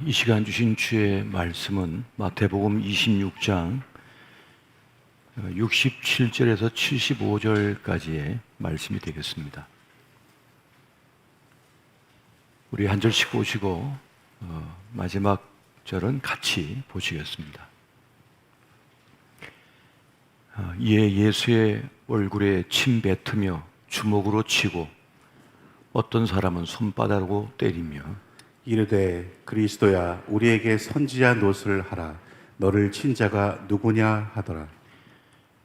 이 시간 주신 주의 말씀은 마태복음 26장 67절에서 75절까지의 말씀이 되겠습니다. 우리 한 절씩 보시고 마지막 절은 같이 보시겠습니다. 이에 예수의 얼굴에 침 뱉으며 주먹으로 치고 어떤 사람은 손바닥으로 때리며 이르되 그리스도야 우리에게 선지자 노릇을 하라. 너를 친 자가 누구냐 하더라.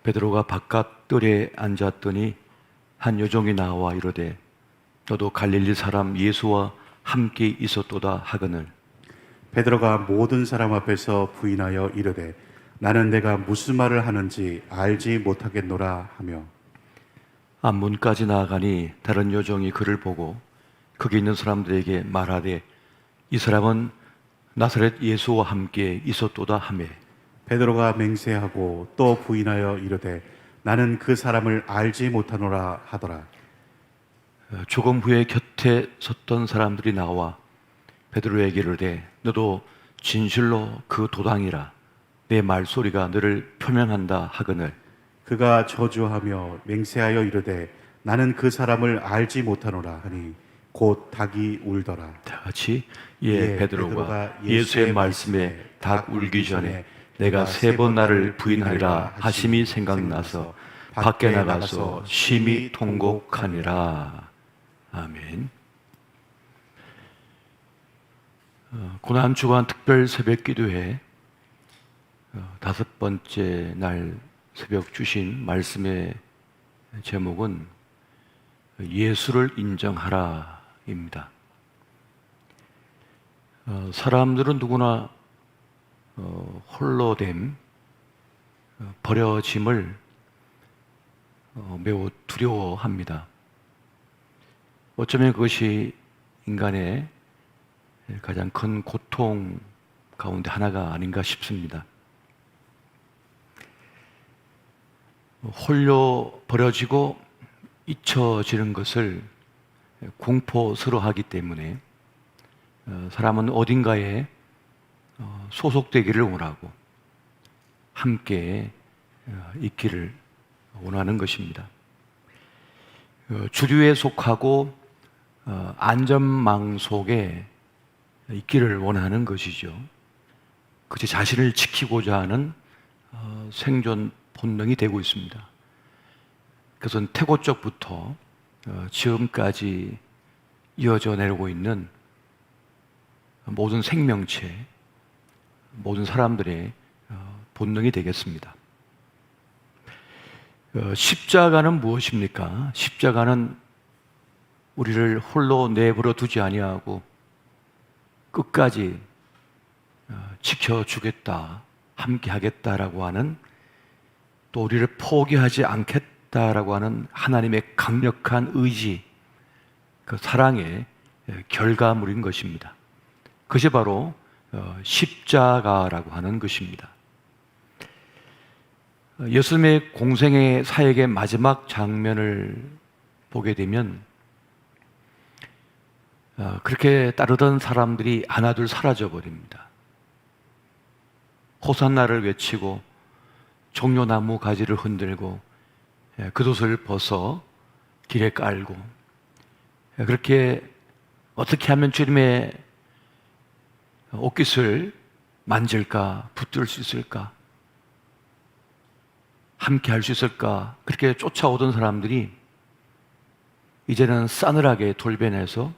베드로가 바깥 뜰에 앉았더니 한 여종이 나와 이르되 너도 갈릴리 사람 예수와 함께 있었도다 하거늘. 베드로가 모든 사람 앞에서 부인하여 이르되 나는 내가 무슨 말을 하는지 알지 못하겠노라 하며 앞문까지 나아가니 다른 여종이 그를 보고 거기 있는 사람들에게 말하되 이 사람은 나사렛 예수와 함께 있었도다 하며 베드로가 맹세하고 또 부인하여 이르되 나는 그 사람을 알지 못하노라 하더라. 조금 후에 곁에 섰던 사람들이 나와 베드로에게 이르되 너도 진실로 그 도당이라 내 말소리가 너를 표명한다 하거늘. 그가 저주하며 맹세하여 이르되 나는 그 사람을 알지 못하노라 하니 곧 닭이 울더라. 다 같이 베드로가 예수의 말씀에 닭 울기 전에 내가 3번 나를 부인하리라 하심이 생각나서 밖에 나가서 심히 통곡하니라. 아멘. 고난 주간 특별 새벽 기도회 5번째 날 새벽 주신 말씀의 제목은 예수를 인정하라 입니다. 사람들은 누구나 홀로됨, 버려짐을 매우 두려워합니다. 어쩌면 그것이 인간의 가장 큰 고통 가운데 하나가 아닌가 싶습니다. 홀로 버려지고 잊혀지는 것을 공포스러워하기 때문에 사람은 어딘가에 소속되기를 원하고 함께 있기를 원하는 것입니다. 주류에 속하고 안전망 속에 있기를 원하는 것이죠. 그저 자신을 지키고자 하는 생존 본능이 되고 있습니다. 그것은 태고적부터 지금까지 이어져 내려오고 있는 모든 생명체, 모든 사람들의 본능이 되겠습니다. 십자가는 무엇입니까? 십자가는 우리를 홀로 내버려 두지 아니하고 끝까지 지켜주겠다, 함께 하겠다라고 하는, 또 우리를 포기하지 않겠다라고 하는 하나님의 강력한 의지, 그 사랑의 결과물인 것입니다. 그것이 바로 십자가라고 하는 것입니다. 예수님의 공생의 사역의 마지막 장면을 보게 되면 그렇게 따르던 사람들이 하나둘 사라져 버립니다. 호산나를 외치고 종려나무 가지를 흔들고 겉옷을 벗어 길에 깔고 그렇게 어떻게 하면 주님의 옷깃을 만질까, 붙들 수 있을까, 함께 할 수 있을까, 그렇게 쫓아오던 사람들이 이제는 싸늘하게 돌변해서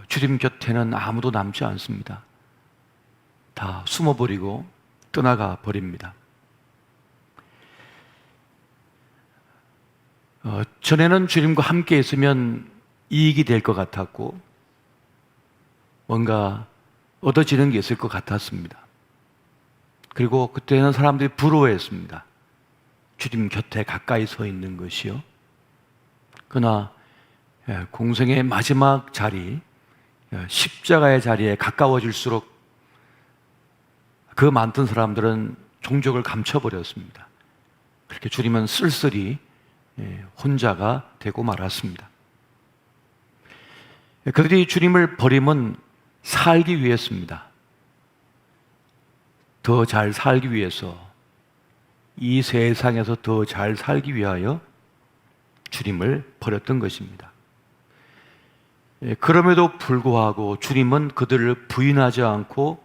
주님 곁에는 아무도 남지 않습니다. 다 숨어버리고 떠나가 버립니다. 전에는 주님과 함께 있으면 이익이 될 것 같았고 뭔가 얻어지는 게 있을 것 같았습니다. 그리고 그때는 사람들이 부러워했습니다. 주님 곁에 가까이 서 있는 것이요. 그러나 공생의 마지막 자리, 십자가의 자리에 가까워질수록 그 많던 사람들은 종족을 감춰버렸습니다. 그렇게 주님은 쓸쓸히 혼자가 되고 말았습니다. 그들이 주님을 버림은 살기 위해서입니다. 더 잘 살기 위해서, 이 세상에서 더 잘 살기 위하여 주님을 버렸던 것입니다. 그럼에도 불구하고 주님은 그들을 부인하지 않고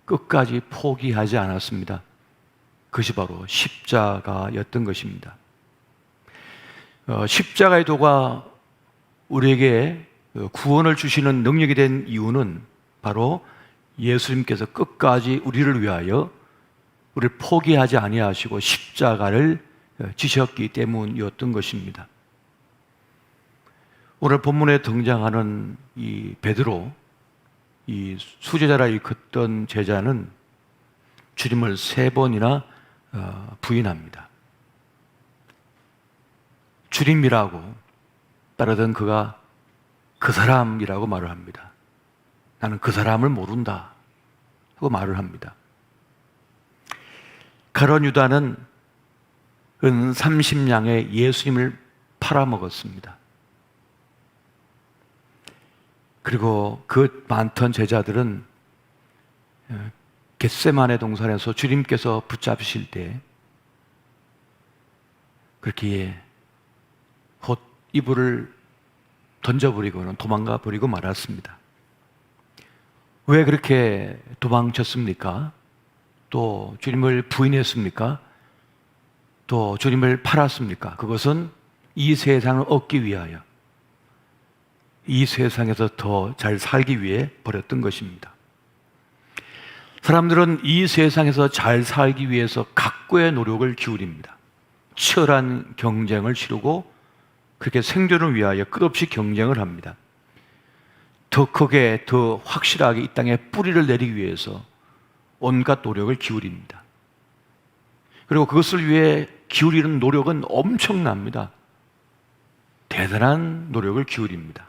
끝까지 포기하지 않았습니다. 그것이 바로 십자가였던 것입니다. 십자가의 도가 우리에게 구원을 주시는 능력이 된 이유는 바로 예수님께서 끝까지 우리를 위하여 우리를 포기하지 아니하시고 십자가를 지셨기 때문이었던 것입니다. 오늘 본문에 등장하는 이 베드로, 이 수제자라 일컫던 제자는 주님을 3번이나 부인합니다. 주님이라고 따르던 그가 그 사람이라고 말을 합니다. 나는 그 사람을 모른다 하고 말을 합니다. 가룟 유다는 은 30냥에 예수님을 팔아먹었습니다. 그리고 그 많던 제자들은 겟세마네 동산에서 주님께서 붙잡으실 때 그렇게 곧 이불을 던져버리고는 도망가 버리고 말았습니다. 왜 그렇게 도망쳤습니까? 또 주님을 부인했습니까? 또 주님을 팔았습니까? 그것은 이 세상을 얻기 위하여, 이 세상에서 더 잘 살기 위해 버렸던 것입니다. 사람들은 이 세상에서 잘 살기 위해서 각고의 노력을 기울입니다. 치열한 경쟁을 치르고 그렇게 생존을 위하여 끝없이 경쟁을 합니다. 더 크게, 더 확실하게 이 땅에 뿌리를 내리기 위해서 온갖 노력을 기울입니다. 그리고 그것을 위해 기울이는 노력은 엄청납니다. 대단한 노력을 기울입니다.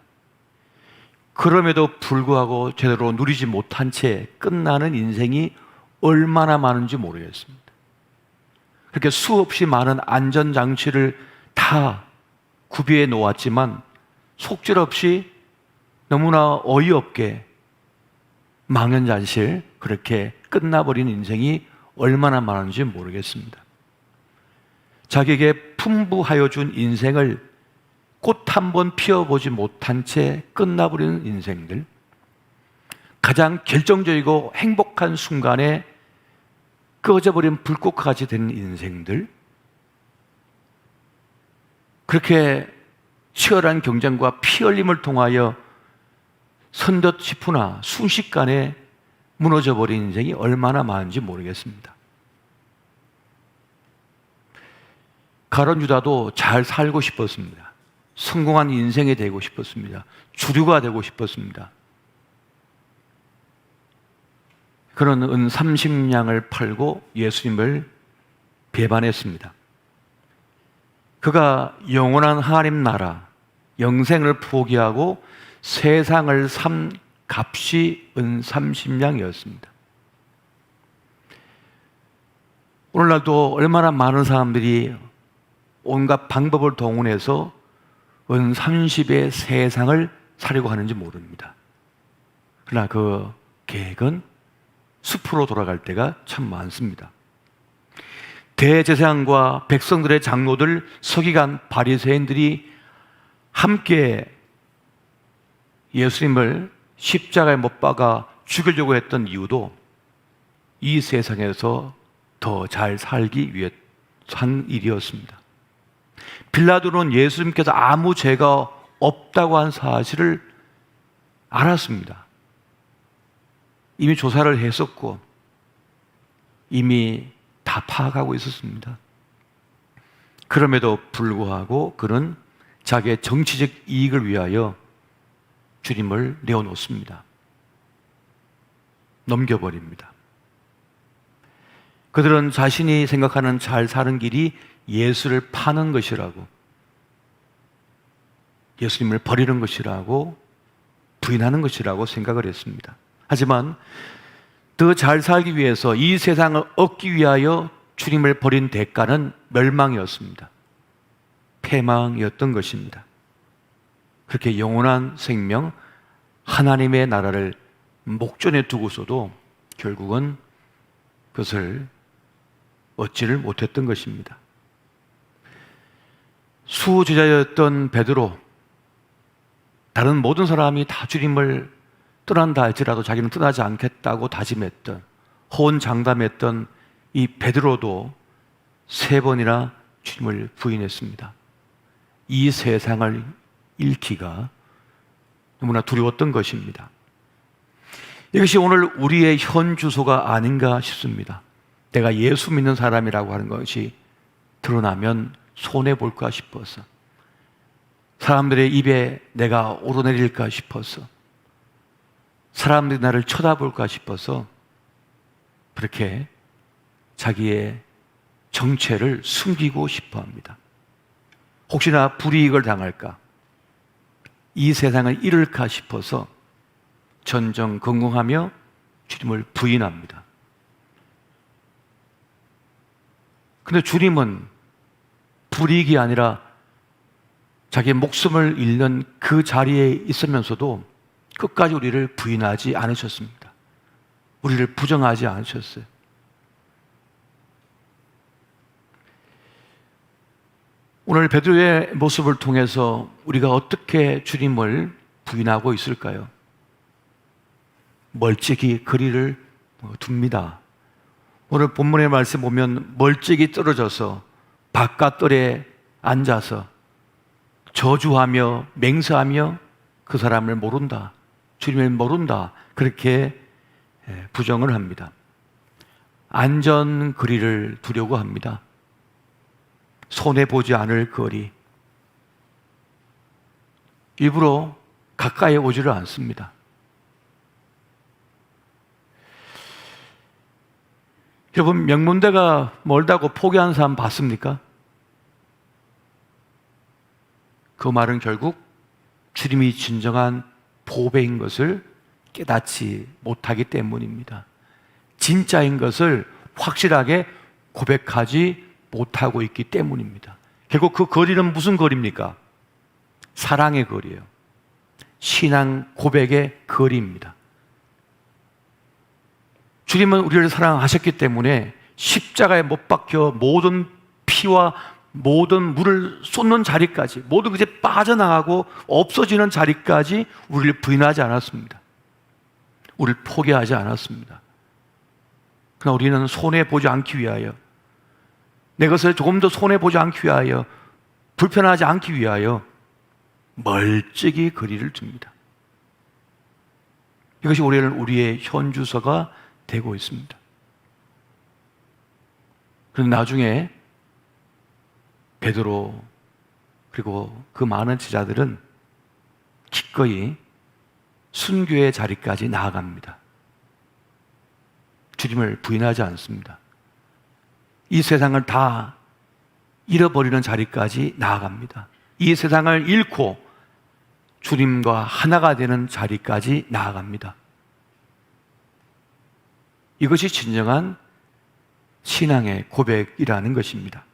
그럼에도 불구하고 제대로 누리지 못한 채 끝나는 인생이 얼마나 많은지 모르겠습니다. 그렇게 수없이 많은 안전장치를 다 구비해 놓았지만 속절없이 너무나 어이없게 망연자실 그렇게 끝나버린 인생이 얼마나 많은지 모르겠습니다. 자기에게 풍부하여 준 인생을 꽃 한 번 피워보지 못한 채 끝나버리는 인생들, 가장 결정적이고 행복한 순간에 꺼져버린 불꽃같이 된 인생들, 그렇게 치열한 경쟁과 피 흘림을 통하여 선뜻 싶으나 순식간에 무너져버린 인생이 얼마나 많은지 모르겠습니다. 가룟 유다도 잘 살고 싶었습니다. 성공한 인생이 되고 싶었습니다. 주류가 되고 싶었습니다. 그는 은 30냥을 팔고 예수님을 배반했습니다. 그가 영원한 하나님 나라, 영생을 포기하고 세상을 산 값이 은 30냥이었습니다. 오늘날도 얼마나 많은 사람들이 온갖 방법을 동원해서 은 30의 세상을 사려고 하는지 모릅니다. 그러나 그 계획은 숲으로 돌아갈 때가 참 많습니다. 대제사장과 백성들의 장로들, 서기관, 바리새인들이 함께 예수님을 십자가에 못 박아 죽이려고 했던 이유도 이 세상에서 더 잘 살기 위해 한 일이었습니다. 빌라도는 예수님께서 아무 죄가 없다고 한 사실을 알았습니다. 이미 조사를 했었고 이미 다 파악하고 있었습니다. 그럼에도 불구하고 그는 자기의 정치적 이익을 위하여 주님을 내어놓습니다. 넘겨버립니다. 그들은 자신이 생각하는 잘 사는 길이 예수를 파는 것이라고, 예수님을 버리는 것이라고, 부인하는 것이라고 생각을 했습니다. 하지만 더 잘 살기 위해서, 이 세상을 얻기 위하여 주님을 버린 대가는 멸망이었습니다. 패망이었던 것입니다. 그렇게 영원한 생명, 하나님의 나라를 목전에 두고서도 결국은 그것을 얻지를 못했던 것입니다. 수제자였던 베드로, 다른 모든 사람이 다 주님을 떠난다 할지라도 자기는 떠나지 않겠다고 다짐했던, 호언장담했던 이 베드로도 3번이나 주님을 부인했습니다. 이 세상을 잃기가 너무나 두려웠던 것입니다. 이것이 오늘 우리의 현 주소가 아닌가 싶습니다. 내가 예수 믿는 사람이라고 하는 것이 드러나면 손해볼까 싶어서, 사람들의 입에 내가 오르내릴까 싶어서, 사람들이 나를 쳐다볼까 싶어서 그렇게 자기의 정체를 숨기고 싶어 합니다. 혹시나 불이익을 당할까, 이 세상을 잃을까 싶어서 전전긍긍하며 주님을 부인합니다. 그런데 주님은 불이익이 아니라 자기의 목숨을 잃는 그 자리에 있으면서도 끝까지 우리를 부인하지 않으셨습니다. 우리를 부정하지 않으셨어요. 오늘 베드로의 모습을 통해서 우리가 어떻게 주님을 부인하고 있을까요? 멀찍이 거리를 둡니다. 오늘 본문의 말씀 보면 멀찍이 떨어져서 바깥돌에 앉아서 저주하며 맹세하며 그 사람을 모른다, 주님을 모른다, 그렇게 부정을 합니다. 안전 거리를 두려고 합니다. 손해보지 않을 거리, 일부러 가까이 오지를 않습니다. 여러분, 명문대가 멀다고 포기한 사람 봤습니까? 그 말은 결국 주님이 진정한 보배인 것을 깨닫지 못하기 때문입니다. 진짜인 것을 확실하게 고백하지 못하고 있기 때문입니다. 결국 그 거리는 무슨 거리입니까? 사랑의 거리예요. 신앙 고백의 거리입니다. 주님은 우리를 사랑하셨기 때문에 십자가에 못 박혀 모든 피와 모든 물을 쏟는 자리까지, 모든 것이 빠져나가고 없어지는 자리까지 우리를 부인하지 않았습니다. 우리를 포기하지 않았습니다. 그러나 우리는 손해보지 않기 위하여, 내 것을 조금 더 손해보지 않기 위하여, 불편하지 않기 위하여 멀찍이 거리를 둡니다. 이것이 우리의 현주소가 되고 있습니다. 그런데 나중에 베드로 그리고 그 많은 제자들은 기꺼이 순교의 자리까지 나아갑니다. 주님을 부인하지 않습니다. 이 세상을 다 잃어버리는 자리까지 나아갑니다. 이 세상을 잃고 주님과 하나가 되는 자리까지 나아갑니다. 이것이 진정한 신앙의 고백이라는 것입니다.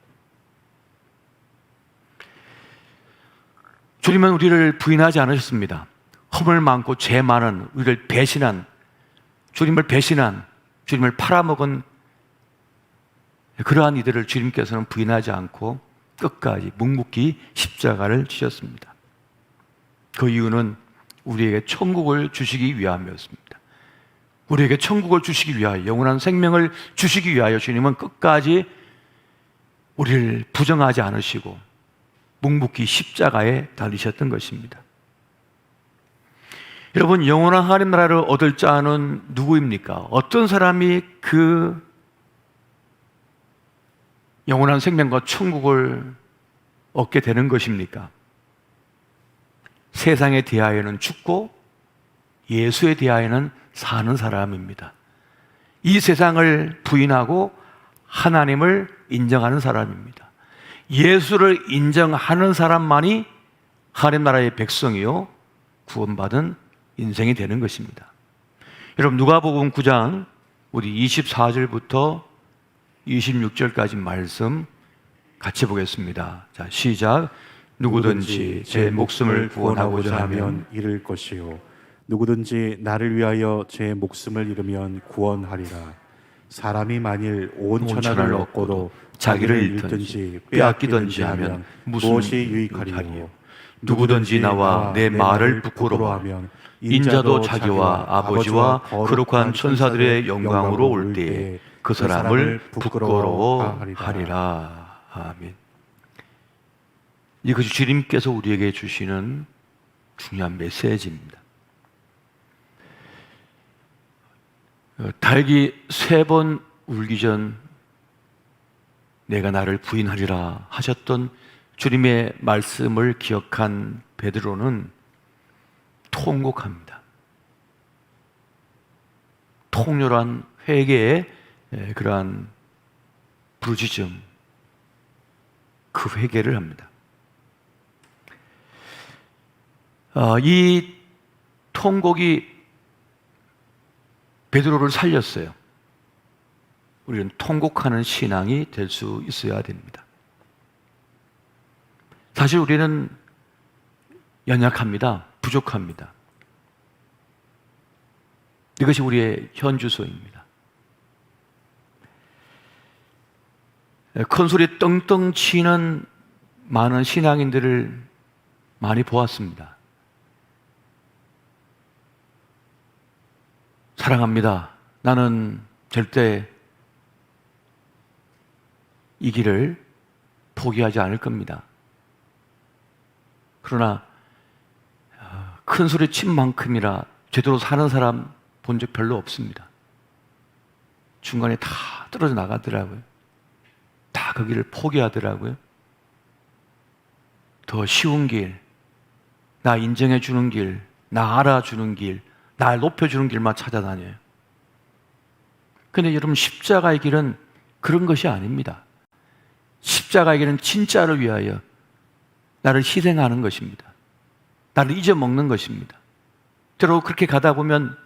주님은 우리를 부인하지 않으셨습니다. 허물 많고 죄 많은 우리를 배신한, 주님을 배신한, 주님을 팔아먹은 그러한 이들을 주님께서는 부인하지 않고 끝까지 묵묵히 십자가를 지셨습니다. 그 이유는 우리에게 천국을 주시기 위함이었습니다. 우리에게 천국을 주시기 위하여, 영원한 생명을 주시기 위하여 주님은 끝까지 우리를 부정하지 않으시고 묵묵히 십자가에 달리셨던 것입니다. 여러분, 영원한 하나님 나라를 얻을 자는 누구입니까? 어떤 사람이 그 영원한 생명과 천국을 얻게 되는 것입니까? 세상에 대하여는 죽고 예수에 대하여는 사는 사람입니다. 이 세상을 부인하고 하나님을 인정하는 사람입니다. 예수를 인정하는 사람만이 하나님 나라의 백성이요 구원받은 인생이 되는 것입니다. 여러분, 누가복음 9장 우리 24절부터 26절까지 말씀 같이 보겠습니다. 자, 시작. 누구든지 제 목숨을 구원하고자 하면 잃을 것이요 누구든지 나를 위하여 제 목숨을 잃으면 구원하리라. 사람이 만일 온 천하를 얻고도 자기를 잃든지 빼앗기든지 하면 무엇이 유익하리요? 누구든지 나와 내 말을 부끄러워하면 인자도 자기와 아버지와 거룩한 천사들의 영광으로 올 때에 그 사람을 부끄러워하리라. 아멘. 이것이 주님께서 우리에게 주시는 중요한 메시지입니다. 닭이 3번 울기 전 내가 나를 부인하리라 하셨던 주님의 말씀을 기억한 베드로는 통곡합니다. 통렬한 회개의 그러한 부르짖음, 그 회개를 합니다. 이 통곡이 베드로를 살렸어요. 우리는 통곡하는 신앙이 될 수 있어야 됩니다. 사실 우리는 연약합니다. 부족합니다. 이것이 우리의 현주소입니다. 큰 소리 떵떵 치는 많은 신앙인들을 많이 보았습니다. 사랑합니다. 나는 절대 이 길을 포기하지 않을 겁니다. 그러나 큰 소리 친 만큼이라 제대로 사는 사람 본 적 별로 없습니다. 중간에 다 떨어져 나가더라고요. 다 그 길을 포기하더라고요. 더 쉬운 길, 나 인정해 주는 길, 나 알아주는 길, 날 높여주는 길만 찾아다녀요. 근데 여러분, 십자가의 길은 그런 것이 아닙니다. 십자가의 길은 진짜를 위하여 나를 희생하는 것입니다. 나를 잊어먹는 것입니다. 때로 그렇게 가다 보면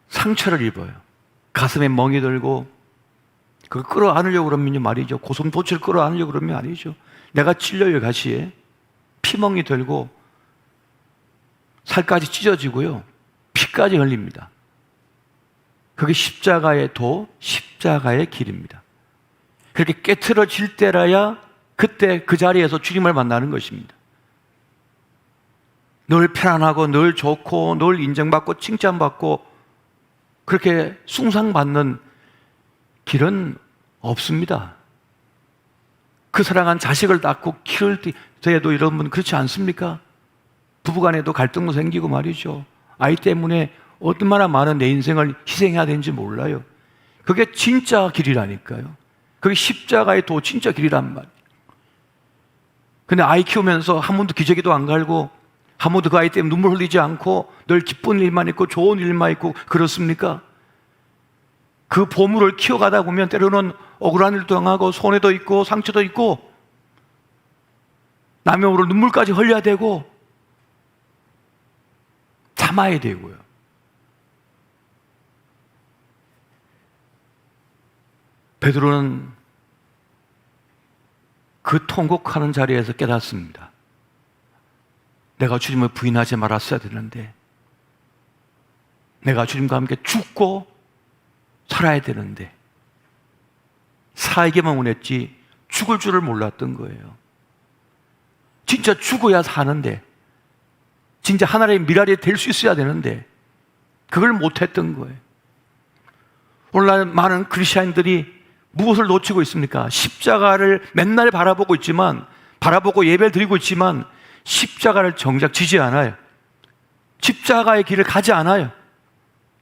상처를 입어요. 가슴에 멍이 들고 그걸 끌어안으려고 그러면 말이죠. 고슴도치를 끌어안으려고 그러면 아니죠. 내가 찔려요, 가시에. 피멍이 들고 살까지 찢어지고요. 피까지 흘립니다. 그게 십자가의 도, 십자가의 길입니다. 그렇게 깨트려질 때라야 그때 그 자리에서 주님을 만나는 것입니다. 늘 편안하고 늘 좋고 늘 인정받고 칭찬받고 그렇게 숭상받는 길은 없습니다. 그 사랑한 자식을 낳고 키울 때에도 여러분 그렇지 않습니까? 부부간에도 갈등도 생기고 말이죠. 아이 때문에 얼마나 많은 내 인생을 희생해야 되는지 몰라요. 그게 진짜 길이라니까요. 그게 십자가의 도 진짜 길이란 말이에요. 근데 아이 키우면서 한 번도 기저귀도 안 갈고 한 번도 그 아이 때문에 눈물 흘리지 않고 늘 기쁜 일만 있고 좋은 일만 있고 그렇습니까? 그 보물을 키워가다 보면 때로는 억울한 일도 당하고 손해도 있고 상처도 있고 남의 오를 눈물까지 흘려야 되고 참아야 되고요. 베드로는 그 통곡하는 자리에서 깨닫습니다. 내가 주님을 부인하지 말았어야 되는데, 내가 주님과 함께 죽고 살아야 되는데, 살기만 원했지 죽을 줄을 몰랐던 거예요. 진짜 죽어야 사는데, 진짜 하나님의 미랄이 될 수 있어야 되는데 그걸 못했던 거예요. 오늘날 많은 크리스천들이 무엇을 놓치고 있습니까? 십자가를 맨날 바라보고 있지만, 바라보고 예배를 드리고 있지만 십자가를 정작 지지 않아요. 십자가의 길을 가지 않아요.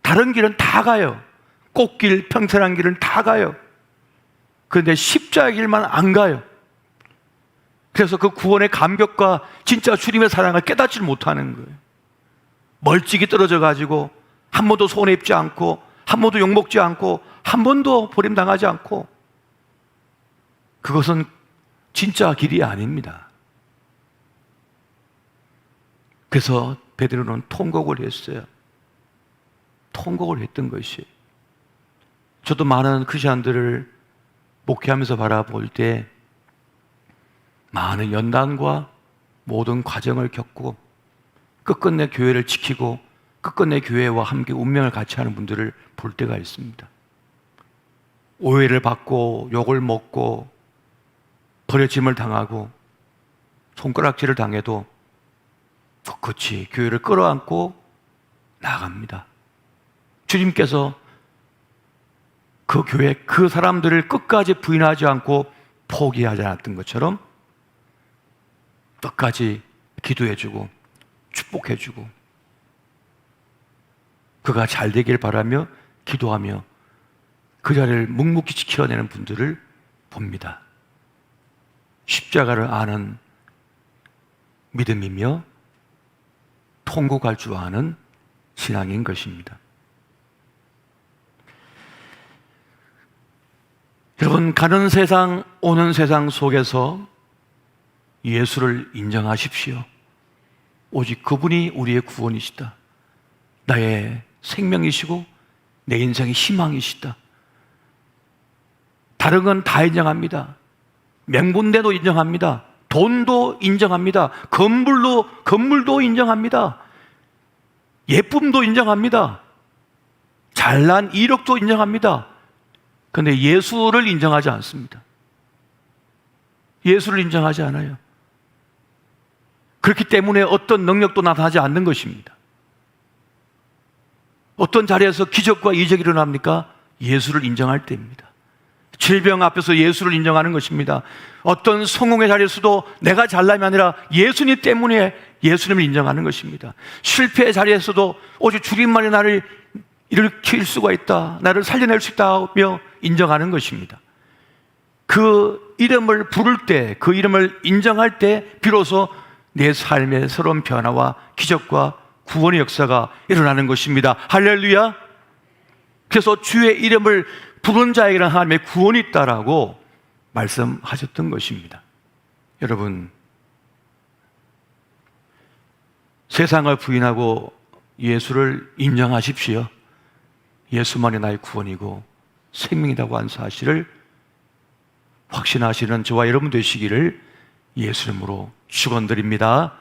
다른 길은 다 가요. 꽃길, 평탄한 길은 다 가요. 그런데 십자가의 길만 안 가요. 그래서 그 구원의 감격과 진짜 주님의 사랑을 깨닫지 못하는 거예요. 멀찍이 떨어져 가지고 한 번도 손해 입지 않고 한 번도 욕먹지 않고 한 번도 버림당하지 않고, 그것은 진짜 길이 아닙니다. 그래서 베드로는 통곡을 했어요. 통곡을 했던 것이, 저도 많은 크리스천들을 목회하면서 바라볼 때 많은 연단과 모든 과정을 겪고 끝끝내 교회를 지키고 끝끝내 교회와 함께 운명을 같이 하는 분들을 볼 때가 있습니다. 오해를 받고 욕을 먹고 버려짐을 당하고 손가락질을 당해도 꿋꿋이 교회를 끌어안고 나아갑니다. 주님께서 그 교회, 그 사람들을 끝까지 부인하지 않고 포기하지 않았던 것처럼 끝까지 기도해주고 축복해주고 그가 잘 되길 바라며 기도하며 그 자리를 묵묵히 지켜내는 분들을 봅니다. 십자가를 아는 믿음이며 통곡할 줄 아는 신앙인 것입니다. 여러분, 가는 세상, 오는 세상 속에서 예수를 인정하십시오. 오직 그분이 우리의 구원이시다. 나의 생명이시고 내 인생의 희망이시다. 다른 건 다 인정합니다. 명분대도 인정합니다. 돈도 인정합니다. 건물도 인정합니다. 예쁨도 인정합니다. 잘난 이력도 인정합니다. 그런데 예수를 인정하지 않습니다. 예수를 인정하지 않아요. 그렇기 때문에 어떤 능력도 나타나지 않는 것입니다. 어떤 자리에서 기적과 이적이 일어납니까? 예수를 인정할 때입니다. 질병 앞에서 예수를 인정하는 것입니다. 어떤 성공의 자리에서도 내가 잘남이 아니라 예수님 때문에 예수님을 인정하는 것입니다. 실패의 자리에서도 오직 주님만이 나를 일으킬 수가 있다, 나를 살려낼 수 있다며 인정하는 것입니다. 그 이름을 부를 때, 그 이름을 인정할 때 비로소 내 삶의 새로운 변화와 기적과 구원의 역사가 일어나는 것입니다. 할렐루야. 그래서 주의 이름을 부른 자에게는 하나님의 구원이 있다라고 말씀하셨던 것입니다. 여러분, 세상을 부인하고 예수를 인정하십시오. 예수만이 나의 구원이고 생명이라고 한 사실을 확신하시는 저와 여러분 되시기를 예수 이름으로 축원드립니다.